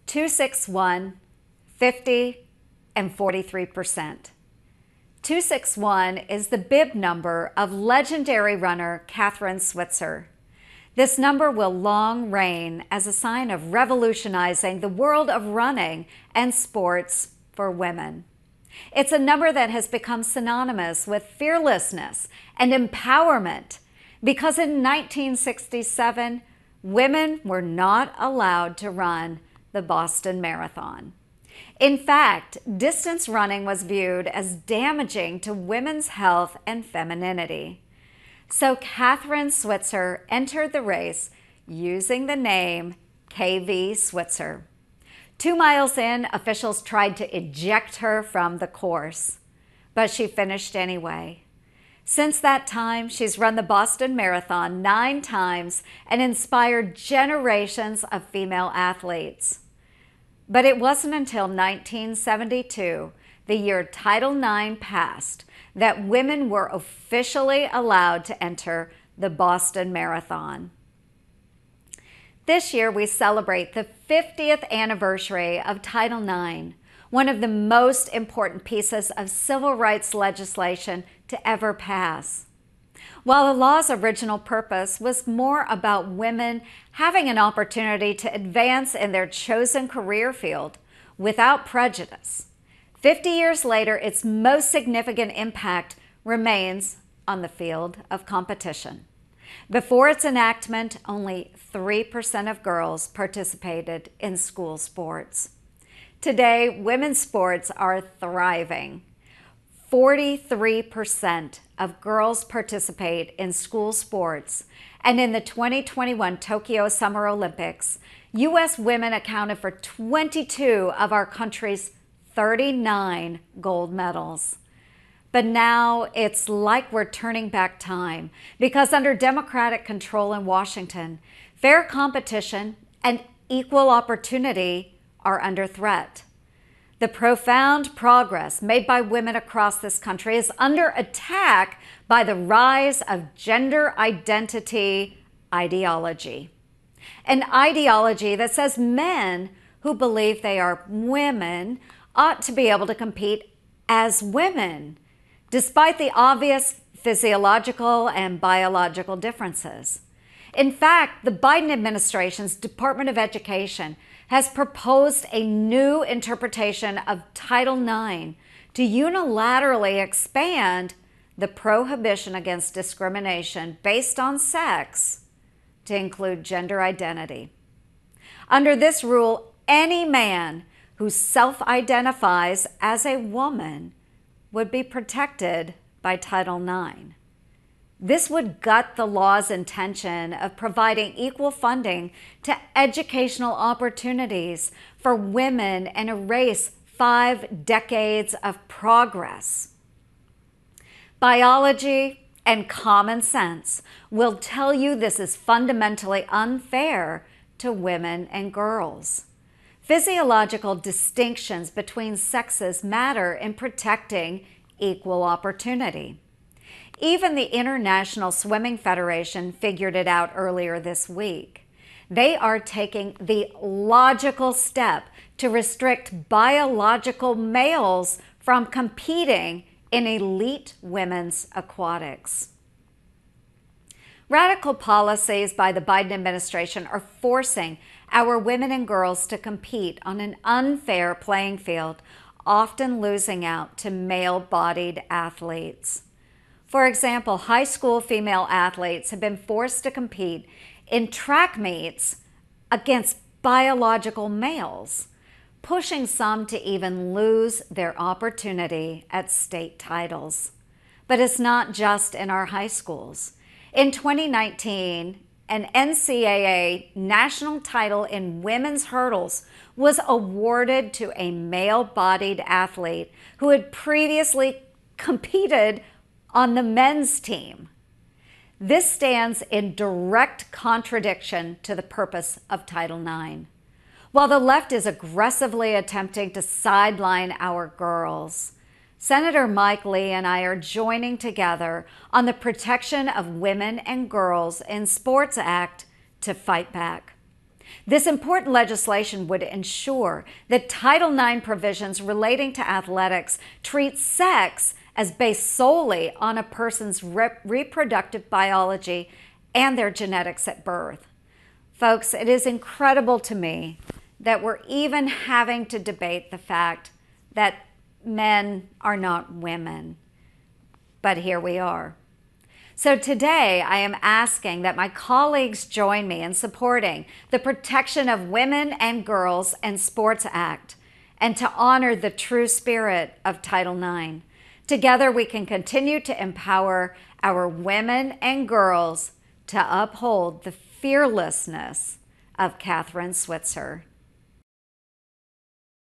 261, 50, and 43%. 261 is the bib number of legendary runner Kathrine Switzer. This number will long reign as a sign of revolutionizing the world of running and sports for women. It's a number that has become synonymous with fearlessness and empowerment because in 1967, women were not allowed to run the Boston Marathon. In fact, distance running was viewed as damaging to women's health and femininity. So Kathrine Switzer entered the race using the name KV Switzer. 2 miles in, officials tried to eject her from the course, but she finished anyway. Since that time, she's run the Boston Marathon 9 times and inspired generations of female athletes. But it wasn't until 1972, the year Title IX passed, that women were officially allowed to enter the Boston Marathon. This year, we celebrate the 50th anniversary of Title IX, one of the most important pieces of civil rights legislation to ever pass. While the law's original purpose was more about women having an opportunity to advance in their chosen career field without prejudice, 50 years later, its most significant impact remains on the field of competition. Before its enactment, only 3% of girls participated in school sports. Today, women's sports are thriving. 43% of girls participate in school sports, and in the 2021 Tokyo Summer Olympics, U.S. women accounted for 22 of our country's 39 gold medals. But now it's like we're turning back time because under Democratic control in Washington, fair competition and equal opportunity are under threat. The profound progress made by women across this country is under attack by the rise of gender identity ideology. An ideology that says men who believe they are women ought to be able to compete as women, despite the obvious physiological and biological differences. In fact, the Biden administration's Department of Education has proposed a new interpretation of Title IX to unilaterally expand the prohibition against discrimination based on sex to include gender identity. Under this rule, any man who self-identifies as a woman would be protected by Title IX. This would gut the law's intention of providing equal funding to educational opportunities for women and erase 5 decades of progress. Biology and common sense will tell you this is fundamentally unfair to women and girls. Physiological distinctions between sexes matter in protecting equal opportunity. Even the International Swimming Federation figured it out earlier this week. They are taking the logical step to restrict biological males from competing in elite women's aquatics. Radical policies by the Biden administration are forcing our women and girls to compete on an unfair playing field, often losing out to male-bodied athletes. For example, high school female athletes have been forced to compete in track meets against biological males, pushing some to even lose their opportunity at state titles. But it's not just in our high schools. In 2019, an NCAA national title in women's hurdles was awarded to a male-bodied athlete who had previously competed on the men's team. This stands in direct contradiction to the purpose of Title IX. While the left is aggressively attempting to sideline our girls, Senator Mike Lee and I are joining together on the Protection of Women and Girls in Sports Act to fight back. This important legislation would ensure that Title IX provisions relating to athletics treat sex as based solely on a person's reproductive biology and their genetics at birth. Folks, it is incredible to me that we're even having to debate the fact that men are not women. But here we are. So today I am asking that my colleagues join me in supporting the Protection of Women and Girls in Sports Act and to honor the true spirit of Title IX. Together we can continue to empower our women and girls to uphold the fearlessness of Kathrine Switzer.